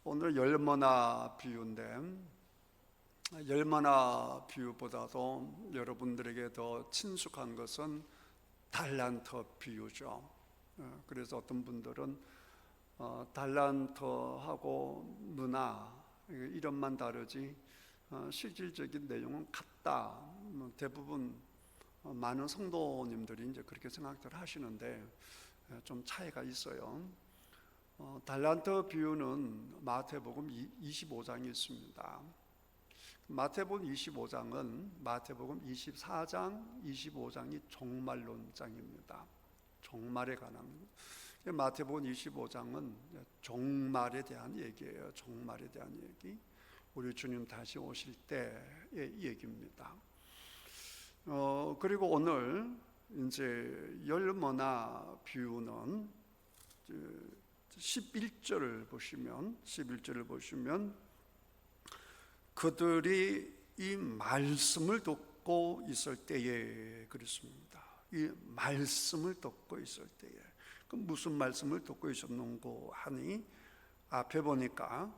오늘 열머나 비유인데, 열머나 비유보다도 여러분들에게 더 친숙한 것은 달란트 비유죠. 그래서 어떤 분들은 달란트하고 문화 이름만 다르지 실질적인 내용은 같다. 대부분 많은 성도님들이 이제 그렇게 생각들 하시는데 좀 차이가 있어요. 달란트 비유는 마태복음 25장이 있습니다. 마태복음 25장은 마태복음 24장, 25장이 종말론장입니다. 종말에 관한. 마태복음 25장은 종말에 대한 얘기예요. 종말에 대한 얘기. 우리 주님 다시 오실 때의 얘기입니다. 그리고 오늘 이제 열머나 비유는 11절을 보시면 그들이 이 말씀을 듣고 있을 때에 그렇습니다. 이 말씀을 듣고 있을 때에 그럼 무슨 말씀을 듣고 있었는고 하니 앞에 보니까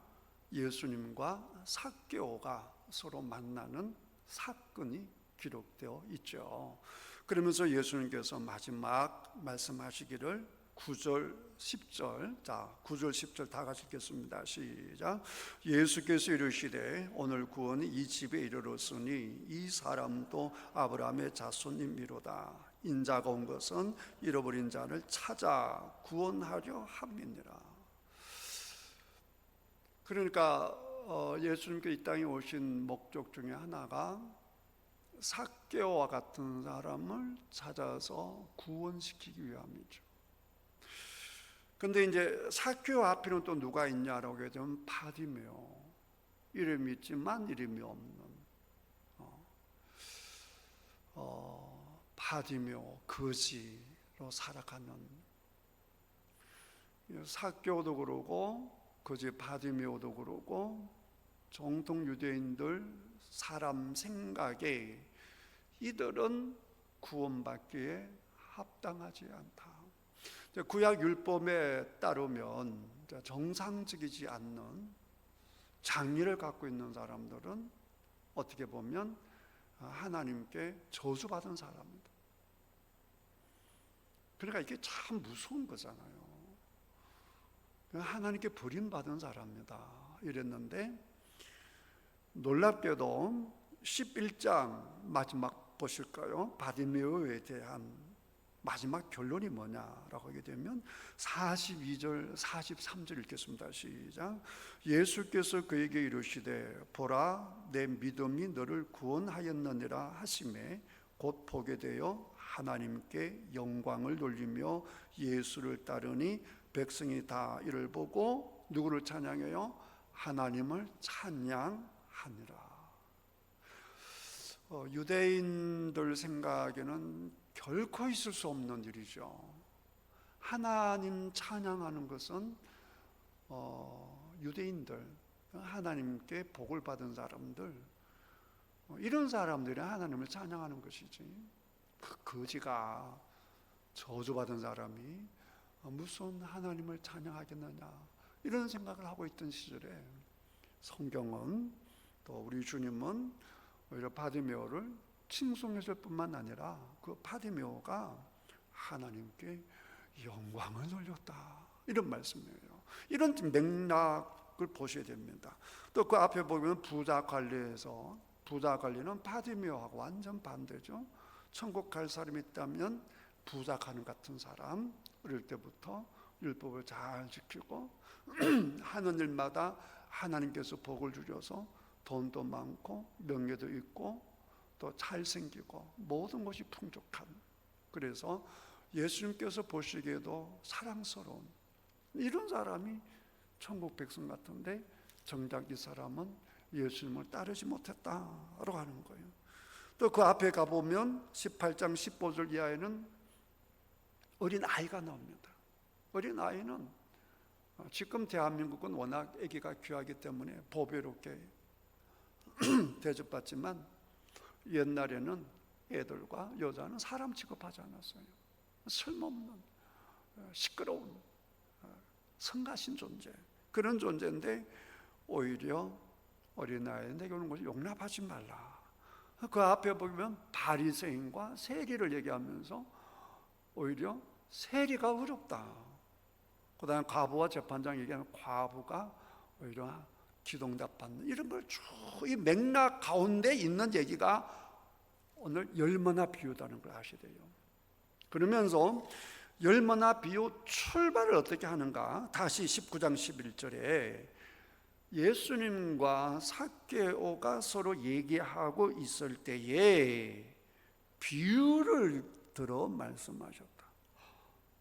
예수님과 삭개오가 서로 만나는 사건이 기록되어 있죠. 그러면서 예수님께서 마지막 말씀하시기를 9절 10절, 자 9절 10절 다 같이 읽겠습니다. 시작. 예수께서 이르시되 오늘 구원이 이 집에 이르렀으니 이 사람도 아브라함의 자손이미로다. 인자가 온 것은 잃어버린 자를 찾아 구원하려 함이니라. 그러니까 예수님께 이 땅에 오신 목적 중에 하나가 삭개오와 같은 사람을 찾아서 구원시키기 위함이죠. 근데 이제 삭개오 앞에는 또 누가 있냐라고 하게 되면 바디메오, 이름이 있지만 이름이 없는 바디메오, 거지로 살아가는 삭개오도 그러고 거지 바디메오도 그러고 정통 유대인들 사람 생각에 이들은 구원받기에 합당하지 않다. 구약 율법에 따르면 정상적이지 않는 장애를 갖고 있는 사람들은 어떻게 보면 하나님께 저주받은 사람입니다. 그러니까 이게 참 무서운 거잖아요. 하나님께 버림받은 사람입니다. 이랬는데 놀랍게도 11장 마지막 보실까요? 바디메오에 대한 마지막 결론이 뭐냐라고 하게 되면 42절 43절 읽겠습니다. 시작. 예수께서 그에게 이르시되 보라 내 믿음이 너를 구원하였느니라 하시매 곧 보게 되어 하나님께 영광을 돌리며 예수를 따르니 백성이 다 이를 보고 누구를 찬양해요? 하나님을 찬양하니라. 유대인들 생각에는 결코 있을 수 없는 일이죠. 하나님 찬양하는 것은 유대인들, 하나님께 복을 받은 사람들, 이런 사람들이 하나님을 찬양하는 것이지, 그 거지가 저주받은 사람이 무슨 하나님을 찬양하겠느냐 이런 생각을 하고 있던 시절에 성경은 또 우리 주님은 오히려 바디메오를 칭송했을 뿐만 아니라 그 바디메오가 하나님께 영광을 돌렸다 이런 말씀이에요. 이런 맥락을 보셔야 됩니다. 또 그 앞에 보면 부자 관리에서 부자 관리는 바디메오하고 완전 반대죠. 천국 갈 사람이 있다면 부자 가는 같은 사람, 어릴 때부터 율법을 잘 지키고 하는 일마다 하나님께서 복을 주셔서 돈도 많고 명예도 있고 또 잘생기고 모든 것이 풍족한, 그래서 예수님께서 보시기에도 사랑스러운 이런 사람이 천국 백성 같은데 정작 이 사람은 예수님을 따르지 못했다라고 하는 거예요. 또 그 앞에 가보면 18장 15절 이하에는 어린 아이가 나옵니다. 어린 아이는 지금 대한민국은 워낙 아기가 귀하기 때문에 보배롭게 대접받지만 옛날에는 애들과 여자는 사람 취급하지 않았어요. 쓸모없는 시끄러운 성가신 존재, 그런 존재인데 오히려 어린아이 내게 오는 것을 용납하지 말라. 그 앞에 보면 바리새인과 세리를 얘기하면서 오히려 세리가 어렵다. 그 다음에 과부와 재판장 얘기하면 과부가 오히려 기동답받는, 이런 걸 쭉 이 맥락 가운데 있는 얘기가 오늘 열머나 비유다는 걸 아셔야 돼요. 그러면서 열머나 비유 출발을 어떻게 하는가? 다시 19장 11절에 예수님과 삭개오가 서로 얘기하고 있을 때에 비유를 들어 말씀하셨다.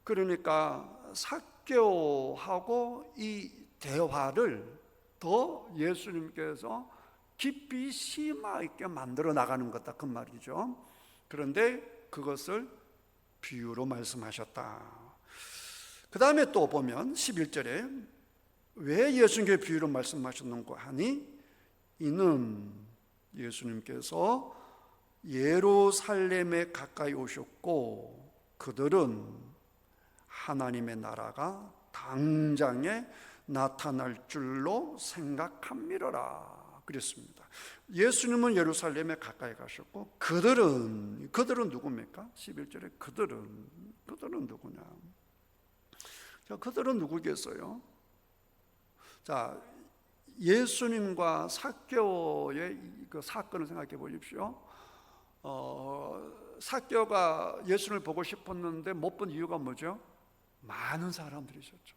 그러니까 삭개오하고 이 대화를 더 예수님께서 깊이 심화 있게 만들어 나가는 거다, 그 말이죠. 그런데 그것을 비유로 말씀하셨다. 그 다음에 또 보면 11절에 왜 예수님께 비유로 말씀하셨는가 하니, 이는 예수님께서 예루살렘에 가까이 오셨고 그들은 하나님의 나라가 당장에 나타날 줄로 생각함이로라 그랬습니다. 예수님은 예루살렘에 가까이 가셨고 그들은 누굽니까? 11절에 그들은 누구냐? 자, 그들은 누구겠어요? 자, 예수님과 삭개오의 그 사건을 생각해 보십시오. 삭개오가 예수님을 보고 싶었는데 못 본 이유가 뭐죠? 많은 사람들이셨죠.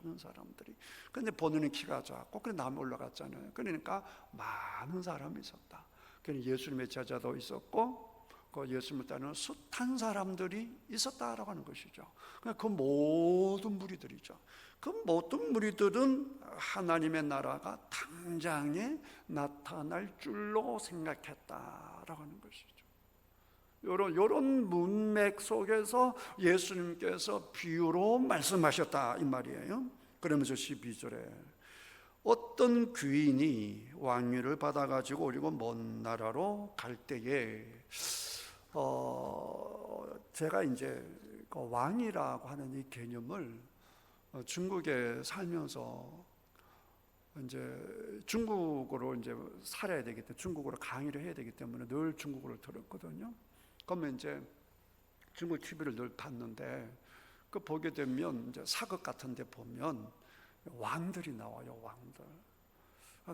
많은 사람들이. 근데 본인은 키가 작고 그래 남이 올라갔잖아요. 그러니까 많은 사람이 있었다. 그러니까 예수님의 제자도 있었고 그 예수님을 따르는 숱한 사람들이 있었다라고 하는 것이죠. 그 모든 무리들이죠. 그 모든 무리들은 하나님의 나라가 당장에 나타날 줄로 생각했다라고 하는 것이죠. 이런 문맥 속에서 예수님께서 비유로 말씀하셨다 이 말이에요. 그러면서 12절에 어떤 귀인이 왕위를 받아가지고 그리고 먼 나라로 갈 때에 제가 이제 그 왕이라고 하는 이 개념을 중국에 살면서 이제 중국어로 이제 살아야 되기 때문에 중국어로 강의를 해야 되기 때문에 늘 중국어를 들었거든요. 그러면 이제 중국 TV를 늘 봤는데 그 보게 되면 이제 사극 같은 데 보면 왕들이 나와요, 왕들.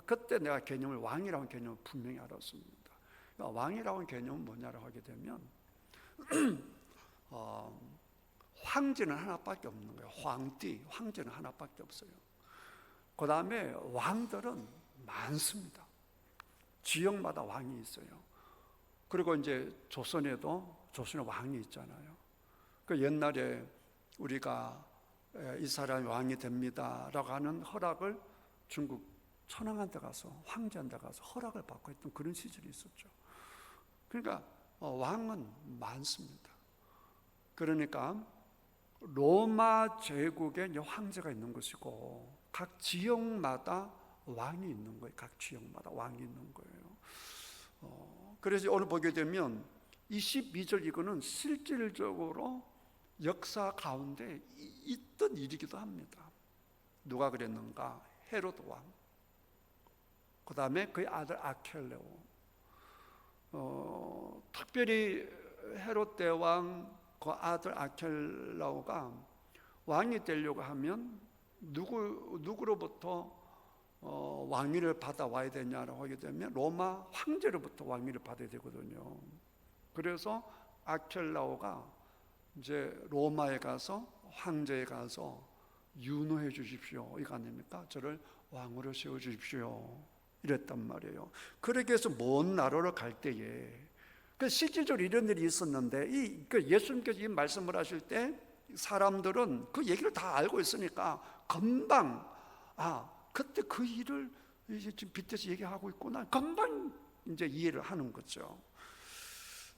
그때 내가 개념을 왕이라는 개념을 분명히 알았습니다. 왕이라는 개념은 뭐냐라고 하게 되면 황제는 하나밖에 없는 거예요. 황제는 하나밖에 없어요. 그 다음에 왕들은 많습니다. 지역마다 왕이 있어요. 그리고 이제 조선에 왕이 있잖아요. 그 옛날에 우리가 이 사람이 왕이 됩니다라고 하는 허락을 중국 천황한테 가서 황제한테 가서 허락을 받고 했던 그런 시절이 있었죠. 그러니까 왕은 많습니다. 그러니까 로마 제국에 이제 황제가 있는 것이고 각 지역마다 왕이 있는 거예요. 각 지역마다 왕이 있는 거예요. 그래서 오늘 보게 되면 22절 이거는 실질적으로 역사 가운데 있던 일이기도 합니다. 누가 그랬는가? 헤롯 왕, 그 다음에 그의 아들 아켈레오. 특별히 헤롯 대왕 그 아들 아켈레오가 왕이 되려고 하면 누구로부터 왕위를 받아와야 되냐라고 하게 되면 로마 황제로부터 왕위를 받아야 되거든요. 그래서 아켈라오가 이제 로마에 가서 황제에 가서 윤호해 주십시오. 이거 아닙니까? 저를 왕으로 세워 주십시오. 이랬단 말이에요. 그렇게 해서 먼 나라로 갈 때에 실질적으로 이런 일이 있었는데 예수님께서 이 말씀을 하실 때 사람들은 그 얘기를 다 알고 있으니까 금방 그때 그 일을 이제 지금 빗대서 얘기하고 있구나. 금방 이제 이해를 하는 거죠.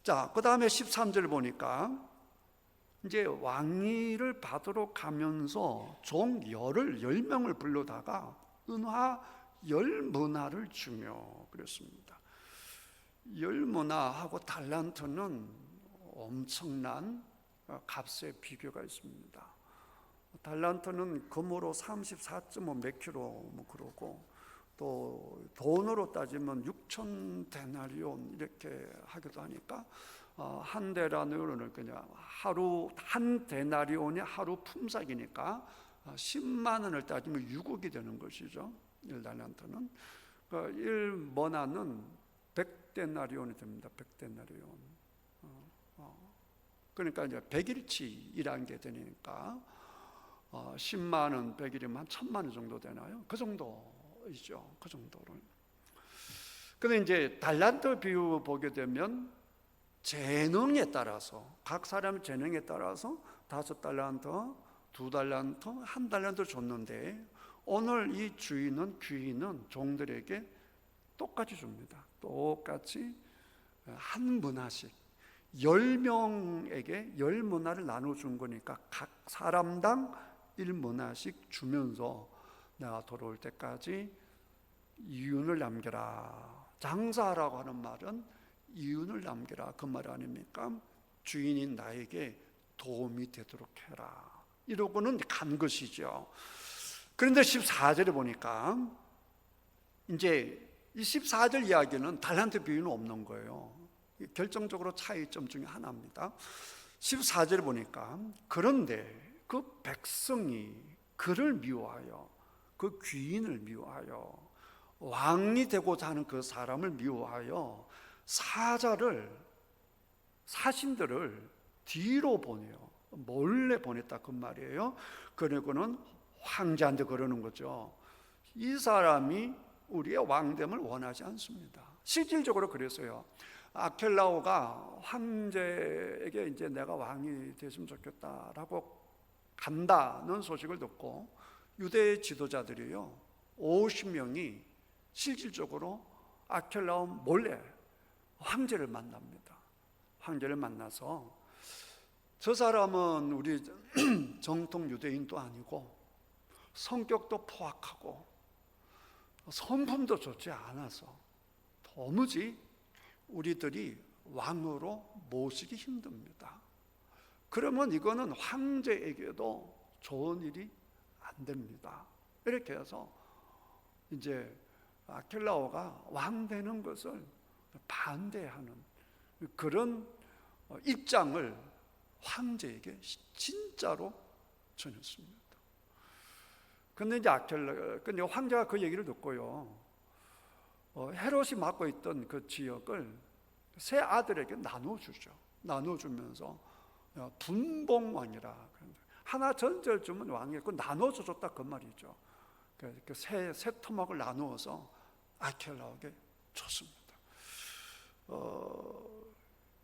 자, 그 다음에 13절 보니까 이제 왕위를 받으러 가면서 종 10명을 불러다가 은화 10문화를 주며 그랬습니다. 10문화하고 달란트는 엄청난 값의 비교가 있습니다. 달란트는 금으로 34.5 몇 킬로 뭐 그러고, 또 돈으로 따지면 6천 데나리온 이렇게 하기도 하니까 한 데나리온을 그냥 하루 한 데나리온이 하루 품삯이니까 10만 원을 따지면 6억이 되는 것이죠. 1달란트는. 그러니까 1머나는 100데나리온이 됩니다. 100데나리온. 그러니까 이제 100일치이라는 게 되니까 10만 원 100일이면 한 1000만 원 정도 되나요? 그 정도이죠. 그 정도를. 근데 이제 달란트 비유 보게 되면 재능에 따라서, 각 사람의 재능에 따라서 5달란트, 2달란트, 1달란트 줬는데, 오늘 이 귀인은 종들에게 똑같이 줍니다. 똑같이 한 문화씩 10명에게 10문화를 나눠준 거니까 각 사람당 1문화씩 주면서 내가 돌아올 때까지 이윤을 남겨라. 장사하라고 하는 말은 이윤을 남겨라, 그 말 아닙니까? 주인이 나에게 도움이 되도록 해라, 이러고는 간 것이죠. 그런데 14절에 보니까 이제 이 14절 이야기는 달란트 비유는 없는 거예요. 결정적으로 차이점 중에 하나입니다. 14절에 보니까 그런데 그 백성이 그를 미워하여, 그 귀인을 미워하여, 왕이 되고자 하는 그 사람을 미워하여 사신들을 뒤로 보내요. 몰래 보냈다, 그 말이에요. 그리고는 황제한테 그러는 거죠. 이 사람이 우리의 왕됨을 원하지 않습니다. 실질적으로 그랬어요. 아켈라오가 황제에게 이제 내가 왕이 됐으면 좋겠다라고 간다는 소식을 듣고 유대 지도자들이요 50명이 실질적으로 아켈라오 몰래 황제를 만납니다. 황제를 만나서, 저 사람은 우리 정통 유대인도 아니고 성격도 포악하고 성품도 좋지 않아서 도무지 우리들이 왕으로 모시기 힘듭니다. 그러면 이거는 황제에게도 좋은 일이 안 됩니다. 이렇게 해서 이제 아켈라오가 왕 되는 것을 반대하는 그런 입장을 황제에게 진짜로 전했습니다. 근데 이제 근데 황제가 그 얘기를 듣고요, 헤롯이 맡고 있던 그 지역을 세 아들에게 나눠주죠. 나눠주면서 분봉왕이라, 하나 전절 주면 왕이었고 나눠서 줬다, 그 말이죠. 그 세 토막을 나누어서 아켈라오에게 줬습니다.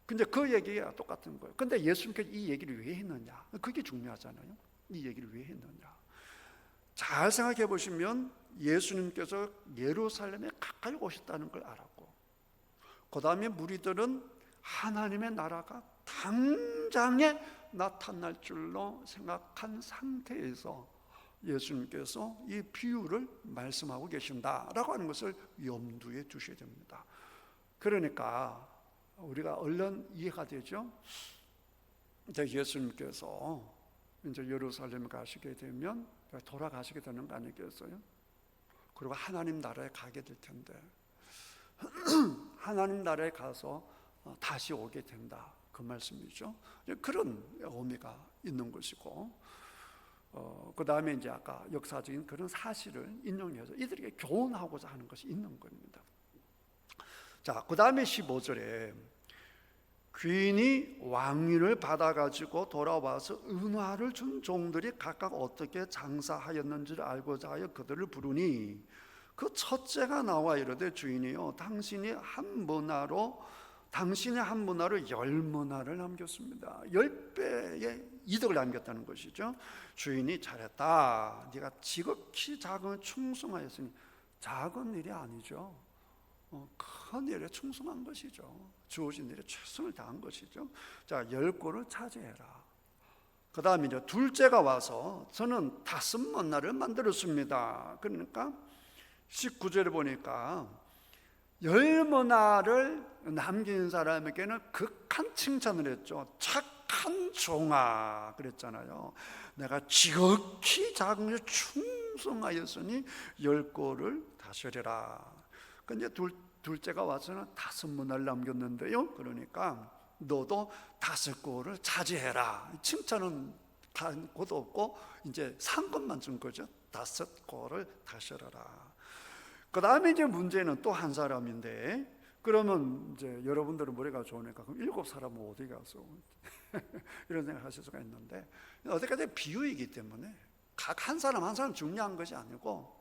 근데 그 얘기가 똑같은 거예요. 근데 예수님께서 이 얘기를 왜 했느냐? 그게 중요하잖아요. 이 얘기를 왜 했느냐? 잘 생각해 보시면 예수님께서 예루살렘에 가까이 오셨다는 걸 알았고, 그 다음에 무리들은 하나님의 나라가 당장에 나타날 줄로 생각한 상태에서 예수님께서 이 비유를 말씀하고 계신다라고 하는 것을 염두에 두셔야 됩니다. 그러니까 우리가 얼른 이해가 되죠. 이제 예수님께서 이제 예루살렘에 가시게 되면 돌아가시게 되는 거 아니겠어요? 그리고 하나님 나라에 가게 될 텐데 하나님 나라에 가서 다시 오게 된다, 그 말씀이죠. 그런 의미가 있는 것이고, 그 다음에 이제 아까 역사적인 그런 사실을 인용해서 이들에게 교훈하고자 하는 것이 있는 겁니다. 자, 그 다음에 15절에 귀인이 왕위를 받아가지고 돌아와서 은화를 준 종들이 각각 어떻게 장사하였는지를 알고자 하여 그들을 부르니, 그 첫째가 나와 이르되 주인이요 당신이 한 문화로 10문화를 남겼습니다. 10배의 이득을 남겼다는 것이죠. 주인이 잘했다, 네가 지극히 작은 충성하였으니, 작은 일이 아니죠. 큰 일에 충성한 것이죠. 주어진 일에 최선을 다한 것이죠. 자, 10고를 차지해라. 그 다음에 이제 둘째가 와서 저는 5문화를 만들었습니다. 그러니까 19절에 보니까 10문화를 남긴 사람에게는 극한 칭찬을 했죠. 착한 착한 종아 그랬잖아요. 내가 지극히 작은 일 충성하였으니 10골을 다스려라. 근데 둘째가 와서는 5문을 남겼는데요. 그러니까 너도 5골을 차지해라. 칭찬은 한 것도 없고 이제 상급만 준 거죠. 5골을 다스려라. 그 다음에 이제 문제는 또 한 사람인데, 그러면 이제 여러분들은 머리가 좋으니까 그럼 7사람은 어디 가서 이런 생각하실 수가 있는데, 어디까지 비유이기 때문에 각 한 사람 한 사람 중요한 것이 아니고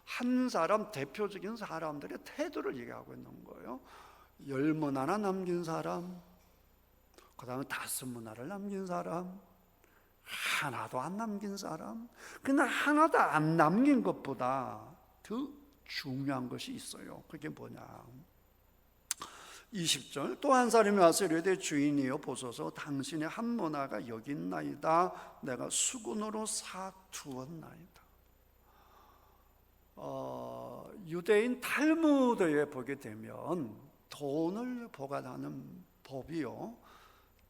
한 사람 대표적인 사람들의 태도를 얘기하고 있는 거예요. 10문 하나 남긴 사람, 그 다음에 5문 하나를 남긴 사람, 하나도 안 남긴 사람. 그냥 하나도 안 남긴 것보다 더 중요한 것이 있어요. 그게 뭐냐? 20절, 또 한 사람이 와서 이르되 주인이여 보소서 당신의 한 문화가 여기 있나이다. 내가 수군으로 사두었나이다. 유대인 탈무드에 보게 되면 돈을 보관하는 법이요,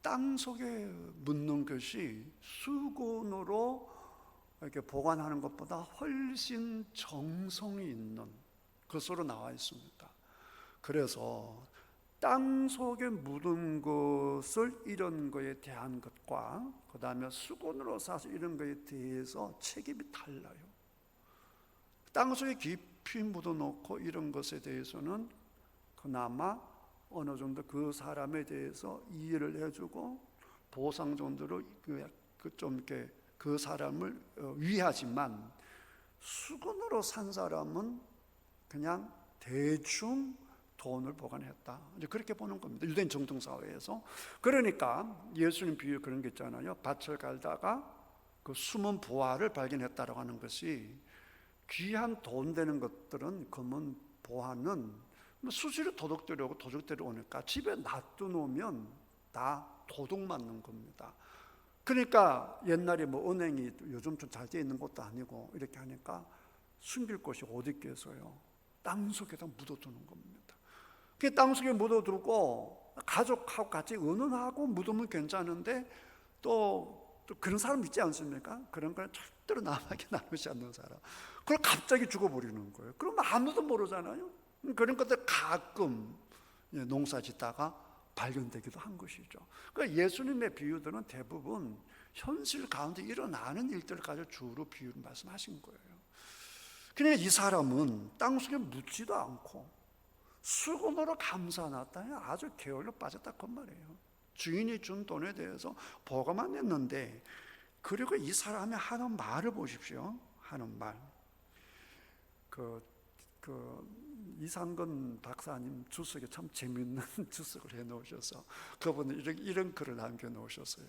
땅속에 묻는 것이 수군으로 이렇게 보관하는 것보다 훨씬 정성이 있는 것으로 나와 있습니다. 그래서 땅 속에 묻은 것을 이런 거에 대한 것과 그 다음에 수건으로 싸서 이런 거에 대해서 책임이 달라요. 땅 속에 깊이 묻어놓고 이런 것에 대해서는 그나마 어느 정도 그 사람에 대해서 이해를 해주고 보상 정도로 좀 이렇게 그 사람을 위하지만, 수건으로 산 사람은 그냥 대충 돈을 보관했다, 이제 그렇게 보는 겁니다. 유대인 정통사회에서. 그러니까 예수님 비유 그런 게 있잖아요. 밭을 갈다가 그 숨은 보화를 발견했다라고 하는 것이, 귀한 돈 되는 것들은 금은 보화는 수시로 도둑들이 오고 도둑들이 오니까 집에 놔두놓으면 다 도둑 맞는 겁니다. 그러니까 옛날에 뭐 은행이 요즘 좀 잘 돼 있는 것도 아니고 이렇게 하니까 숨길 곳이 어디 있겠어요? 땅속에다 묻어두는 겁니다. 그 땅속에 묻어두고 가족하고 같이 의논하고 묻으면 괜찮은데, 또 그런 사람 있지 않습니까? 그런 걸 절대로 남에게 나누지 않는 사람. 그걸 갑자기 죽어버리는 거예요. 그러면 아무도 모르잖아요. 그런 것들 가끔 농사 짓다가 발견되기도 한 것이죠. 그러니까 예수님의 비유들은 대부분 현실 가운데 일어나는 일들을 가지고 주로 비유를 말씀하신 거예요. 그러니까 이 사람은 땅속에 묻지도 않고 수건으로 감싸놨다니 아주 게을러 빠졌다 그 말이에요. 주인이 준 돈에 대해서 보고만 했는데, 그리고 이 사람이 하는 말을 보십시오. 하는 말. 이상근 박사님 주석에 참 재밌는 주석을 해놓으셔서 그분은 이런 글을 남겨놓으셨어요.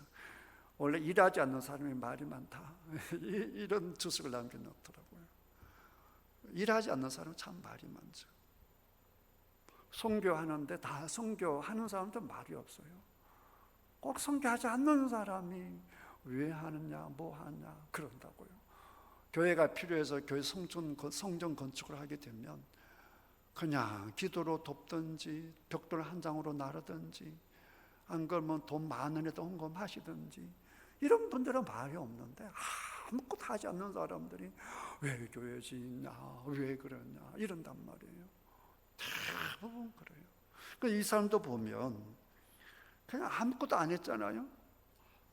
원래 일하지 않는 사람이 말이 많다, 이런 주석을 남겨놓더라고요. 일하지 않는 사람은 참 말이 많죠. 선교하는데 다 선교하는 사람도 말이 없어요. 꼭 선교하지 않는 사람이 왜 하느냐 뭐 하냐 그런다고요. 교회가 필요해서 교회 성전 건축을 하게 되면 그냥 기도로 돕든지 벽돌 한 장으로 나르든지, 안 그러면 돈 10,000원에도 헌금하시든지, 이런 분들은 말이 없는데 아무것도 하지 않는 사람들이 왜 교회 짓냐 왜 그러냐 이런단 말이에요. 대부분 그래요. 그러니까 이 사람도 보면 그냥 아무것도 안 했잖아요.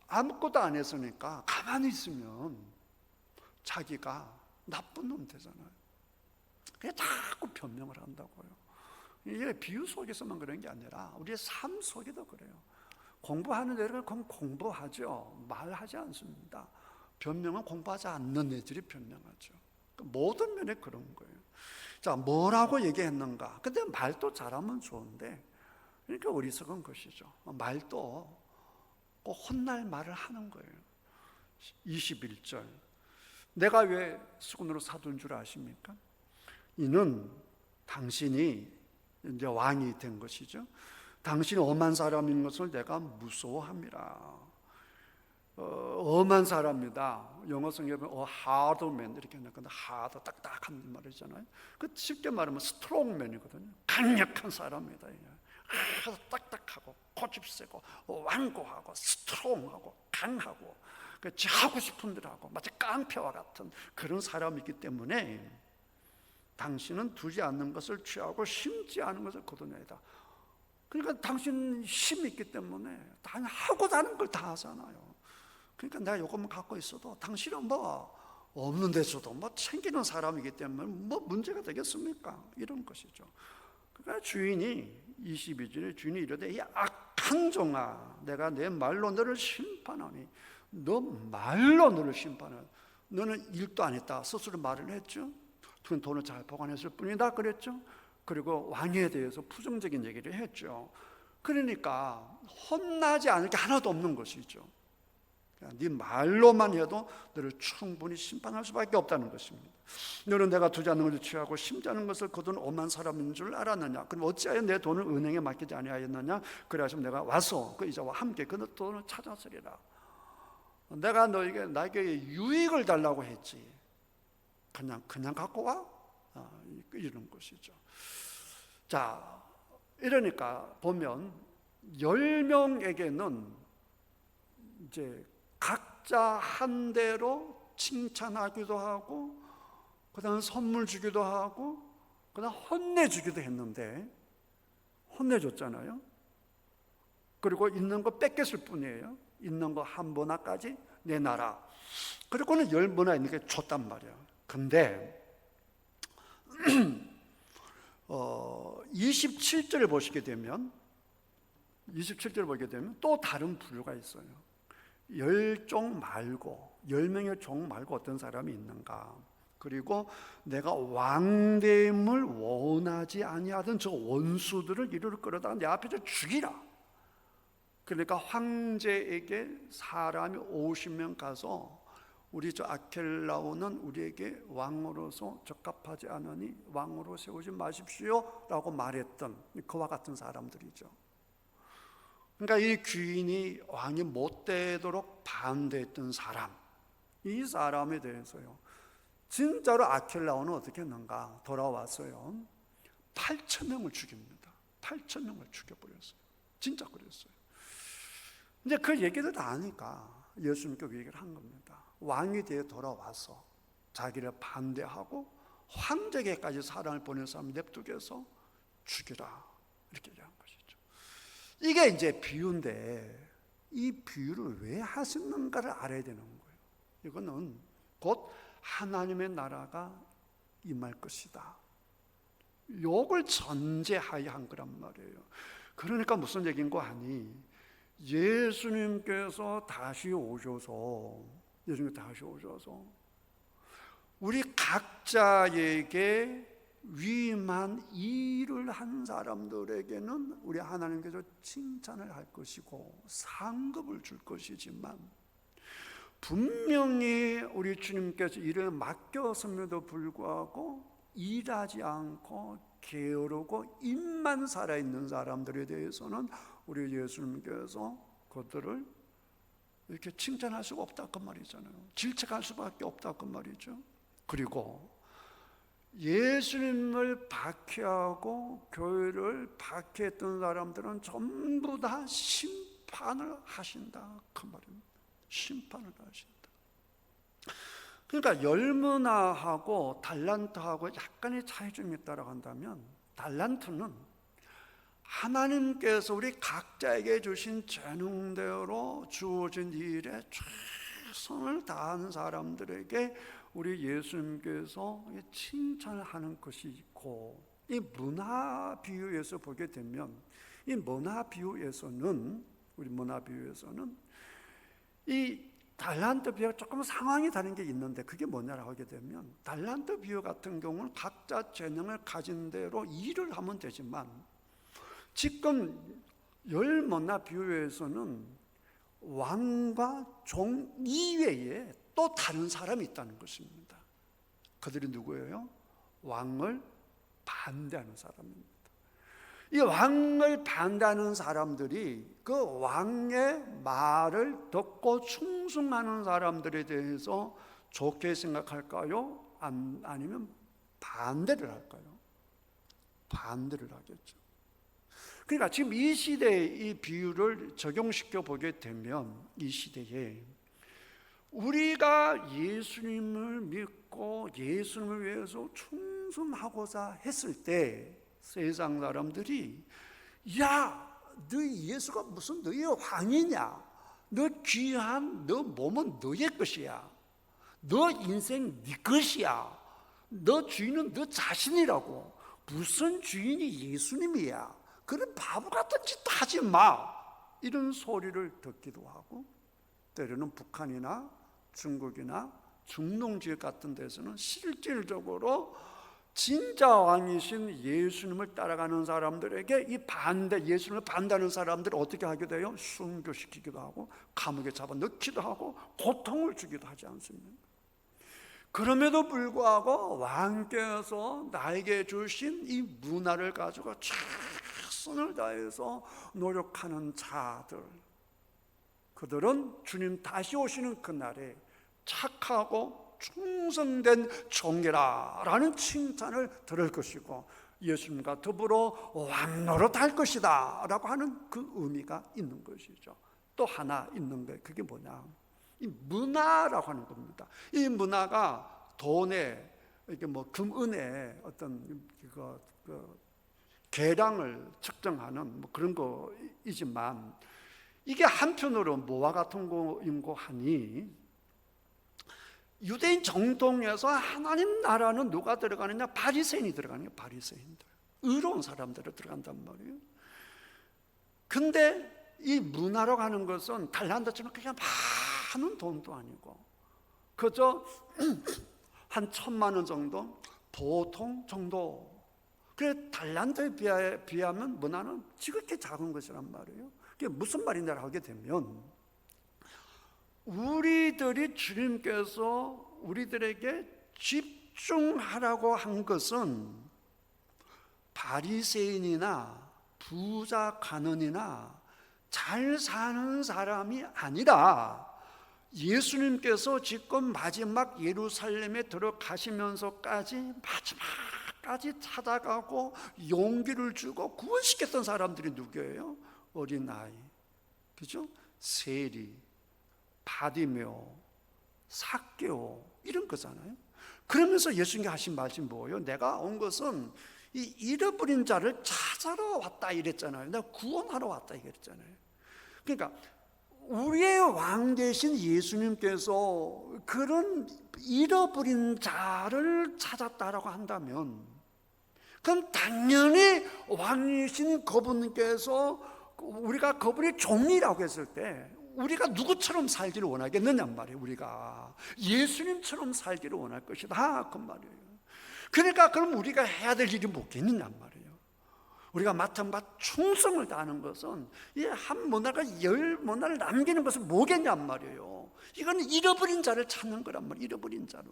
아무것도 안 했으니까 가만히 있으면 자기가 나쁜 놈 되잖아요. 그냥 자꾸 변명을 한다고요. 이게 비유 속에서만 그런 게 아니라 우리의 삶 속에도 그래요. 공부하는 애들은 공부하죠. 말하지 않습니다. 변명은 공부하지 않는 애들이 변명하죠. 모든 면에 그런 거예요. 자, 뭐라고 얘기했는가? 근데 말도 잘하면 좋은데, 그러니까 어리석은 것이죠. 말도 꼭 혼날 말을 하는 거예요. 21절, 내가 왜 수군으로 사둔 줄 아십니까? 이는 당신이 이제 왕이 된 것이죠. 당신이 엄한 사람인 것을 내가 무서워함이라. 엄한 사람이다. 영어 성경에 보면 hard man 이렇게 나는데, hard 딱딱한 말이잖아요. 그 쉽게 말하면 strong man이거든요. 강력한 사람이다. 아주 딱딱하고 고집세고 완고하고 스트롱하고 강하고 하고 싶은 대로 하고 마치 깡패와 같은 그런 사람이기 때문에 당신은 두지 않는 것을 취하고 심지 않은 것을 거두냐이다. 그러니까 당신 힘이 있기 때문에 다 하고자 하는 걸 다 하잖아요. 그러니까 내가 이것만 갖고 있어도 당신은 뭐 없는 데서도 뭐 챙기는 사람이기 때문에 뭐 문제가 되겠습니까? 이런 것이죠. 그러니까 주인이 22절에 주인이 이르되 이 악한 종아 내가 내 말로 너를 심판하니 너 말로 너를 심판하니 너는 일도 안 했다 스스로 말을 했죠. 그건 돈을 잘 보관했을 뿐이다 그랬죠. 그리고 왕에 대해서 부정적인 얘기를 했죠. 그러니까 혼나지 않을 게 하나도 없는 것이죠. 네 말로만 해도 너를 충분히 심판할 수밖에 없다는 것입니다. 너는 내가 두지 않는 것을 취하고 심지 않은 것을 거둔 오만 사람인 줄 알았느냐? 그럼 어찌하여 내 돈을 은행에 맡기지 아니하였느냐? 그래서 내가 와서 그 이자와 함께 그 돈을 찾았으리라. 내가 너에게 나에게 유익을 달라고 했지 그냥 갖고 와? 이런 것이죠. 자, 이러니까 보면 10명에게는 이제 각자 한 대로 칭찬하기도 하고 그다음 선물 주기도 하고 그다음 혼내주기도 했는데 혼내줬잖아요. 그리고 있는 거 뺏겼을 뿐이에요. 있는 거 한 번화까지 내놔라. 그리고는 10번화 있는 게 줬단 말이야. 근데 27절을 보시게 되면 또 다른 부류가 있어요. 10종 말고 10명의 종 말고 어떤 사람이 있는가? 그리고 내가 왕됨을 원하지 아니하던 저 원수들을 이리로 끌어다가 내 앞에서 죽이라. 그러니까 황제에게 사람이 50명 가서 우리 저 아켈라오는 우리에게 왕으로서 적합하지 않으니 왕으로 세우지 마십시오 라고 말했던 그와 같은 사람들이죠. 그러니까 이 귀인이 왕이 못 되도록 반대했던 사람, 이 사람에 대해서요 진짜로 아켈라오는 어떻게 했는가? 돌아왔어요. 8,000명을 죽입니다. 8,000명을 죽여버렸어요. 진짜 그랬어요. 이제 그 얘기를 다 아니까 예수님께 그 얘기를 한 겁니다. 왕이 되어 돌아와서 자기를 반대하고 황제에게까지 사람을 보낸 사람 냅두게서 죽이라 이렇게 얘기한 것이죠. 이게 이제 비유인데 이 비유를 왜 하시는가를 알아야 되는 거예요. 이거는 곧 하나님의 나라가 임할 것이다. 요걸 전제하에 한 거란 말이에요. 그러니까 무슨 얘기인고 하니 예수님께서 다시 오셔서 우리 각자에게 위임한 일을 한 사람들에게는 우리 하나님께서 칭찬을 할 것이고 상급을 줄 것이지만 분명히 우리 주님께서 일을 맡겼음에도 불구하고 일하지 않고 게으르고 입만 살아있는 사람들에 대해서는 우리 예수님께서 그들을 이렇게 칭찬할 수가 없다 그 말이잖아요. 질책할 수밖에 없다 그 말이죠. 그리고 예수님을 박해하고 교회를 박해했던 사람들은 전부 다 심판을 하신다 그 말입니다. 심판을 하신다. 그러니까 열문화하고 달란트하고 약간의 차이점이 있다고 한다면 달란트는 하나님께서 우리 각자에게 주신 재능대로 주어진 일에 최선을 다하는 사람들에게 우리 예수님께서 칭찬을 하는 것이 있고, 이 문화 비유에서 보게 되면 이 문화 비유에서는 이 달란트 비유가 조금 상황이 다른 게 있는데 그게 뭐냐라고 하게 되면 달란트 비유 같은 경우는 각자 재능을 가진 대로 일을 하면 되지만 지금 열문화 비유에서는 왕과 종 이외에 또 다른 사람이 있다는 것입니다. 그들이 누구예요? 왕을 반대하는 사람입니다. 이 왕을 반대하는 사람들이 그 왕의 말을 듣고 충성하는 사람들에 대해서 좋게 생각할까요? 아니면 반대를 할까요? 반대를 하겠죠. 그러니까 지금 이 시대에 이 비유를 적용시켜 보게 되면, 이 시대에 우리가 예수님을 믿고 예수님을 위해서 충성하고자 했을 때 세상 사람들이, 야, 너 예수가 무슨 너의 왕이냐? 너 귀한 너 몸은 너의 것이야. 너 인생 네 것이야. 너 주인은 너 자신이라고. 무슨 주인이 예수님이야. 그런 바보 같은 짓 하지 마. 이런 소리를 듣기도 하고, 때로는 북한이나 중국이나 중동지역 같은 데서는 실질적으로 진짜 왕이신 예수님을 따라가는 사람들에게 이 예수님을 반대하는 사람들을 어떻게 하게 돼요? 순교시키기도 하고 감옥에 잡아넣기도 하고 고통을 주기도 하지 않습니까? 그럼에도 불구하고 왕께서 나에게 주신 이 문화를 가지고 최선을 다해서 노력하는 자들, 그들은 주님 다시 오시는 그날에 착하고 충성된 종이라라는 칭찬을 들을 것이고, 예수님과 더불어 왕노릇할 것이다 라고 하는 그 의미가 있는 것이죠. 또 하나 있는 게, 그게 뭐냐, 이 문화라고 하는 겁니다. 이 문화가 돈에, 이렇게 뭐 금은의 어떤 그 계량을 측정하는 뭐 그런 거이지만, 이게 한편으로 뭐와 같은 거인고 하니, 유대인 정통에서 하나님 나라는 누가 들어가느냐? 바리새인이 들어가는 거예요. 바리새인들, 의로운 사람들이 들어간단 말이에요. 근데 이 문화로 하는 것은 달란트처럼 그냥 많은 돈도 아니고, 그저 한 1,000만 원 정도, 보통 정도. 그래, 달란트에 비하면 문화는 지극히 작은 것이란 말이에요. 그게 무슨 말이냐를 하게 되면, 우리들이 주님께서 우리들에게 집중하라고 한 것은 바리새인이나 부자 간원이나 잘 사는 사람이 아니라, 예수님께서 지금 마지막 예루살렘에 들어가시면서까지 마지막까지 찾아가고 용기를 주고 구원시켰던 사람들이 누구예요? 어린아이, 그죠? 세리, 바디메오, 삭개오, 이런 거잖아요. 그러면서 예수님이 하신 말씀이 뭐예요? 내가 온 것은 이 잃어버린 자를 찾아러 왔다 이랬잖아요. 내가 구원하러 왔다 이랬잖아요. 그러니까 우리의 왕 되신 예수님께서 그런 잃어버린 자를 찾았다라고 한다면, 그럼 당연히 왕이신 그분께서, 우리가 그분의 종이라고 했을 때 우리가 누구처럼 살기를 원하겠느냐 말이에요. 우리가 예수님처럼 살기를 원할 것이다 그 말이에요. 그러니까 그럼 우리가 해야 될 일이 뭐겠느냐 말이에요. 우리가 맡은 바 충성을 다하는 것은, 이 한 문화가 10문화를 남기는 것은 뭐겠냔 말이에요. 이건 잃어버린 자를 찾는 거란 말이에요. 잃어버린 자를.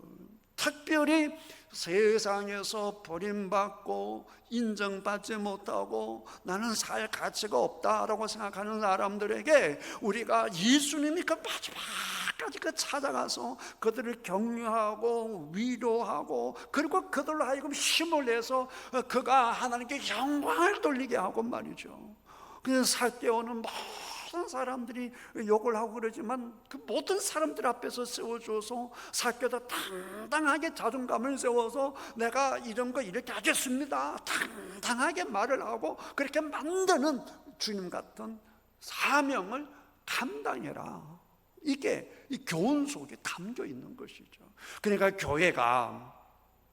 특별히 세상에서 버림받고 인정받지 못하고 나는 살 가치가 없다라고 생각하는 사람들에게 우리가 예수님이 그 마지막까지 그 찾아가서 그들을 격려하고 위로하고, 그리고 그들로 하여금 힘을 내서 그가 하나님께 영광을 돌리게 하고 말이죠. 그래서 삭개오는 모든 사람들이 욕을 하고 그러지만 그 모든 사람들 앞에서 세워줘서 삭개오도 당당하게 자존감을 세워서 내가 이런 거 이렇게 하겠습니다 당당하게 말을 하고 그렇게 만드는 주님 같은 사명을 감당해라. 이게 이 교훈 속에 담겨 있는 것이죠. 그러니까 교회가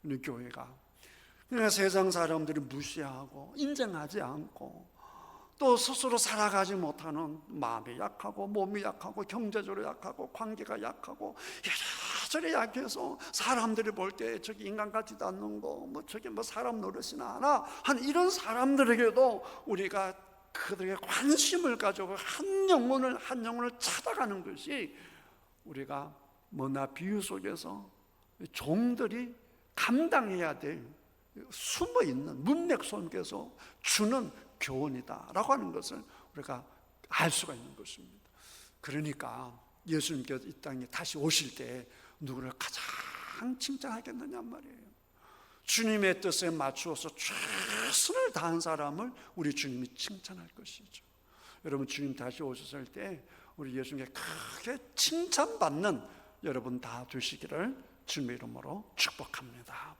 그러니까 세상 사람들이 무시하고 인정하지 않고, 또 스스로 살아가지 못하는 마음이 약하고 몸이 약하고 경제적으로 약하고 관계가 약하고 여전히 약해서 사람들이 볼 때 저기 인간 같지도 않는 거, 뭐 저기 뭐 사람 노릇이나 하나 한 이런 사람들에게도 우리가 그들에게 관심을 가지고 한 영혼을 찾아가는 것이 우리가 문화 비유 속에서 종들이 감당해야 될 숨어있는 문맥 속에서 주는 교훈이다라고 하는 것을 우리가 알 수가 있는 것입니다. 그러니까 예수님께서 이 땅에 다시 오실 때 누구를 가장 칭찬하겠느냐 말이에요. 주님의 뜻에 맞추어서 최선을 다한 사람을 우리 주님이 칭찬할 것이죠. 여러분, 주님 다시 오셨을 때 우리 예수님께 크게 칭찬받는 여러분 다 되시기를 주님의 이름으로 축복합니다.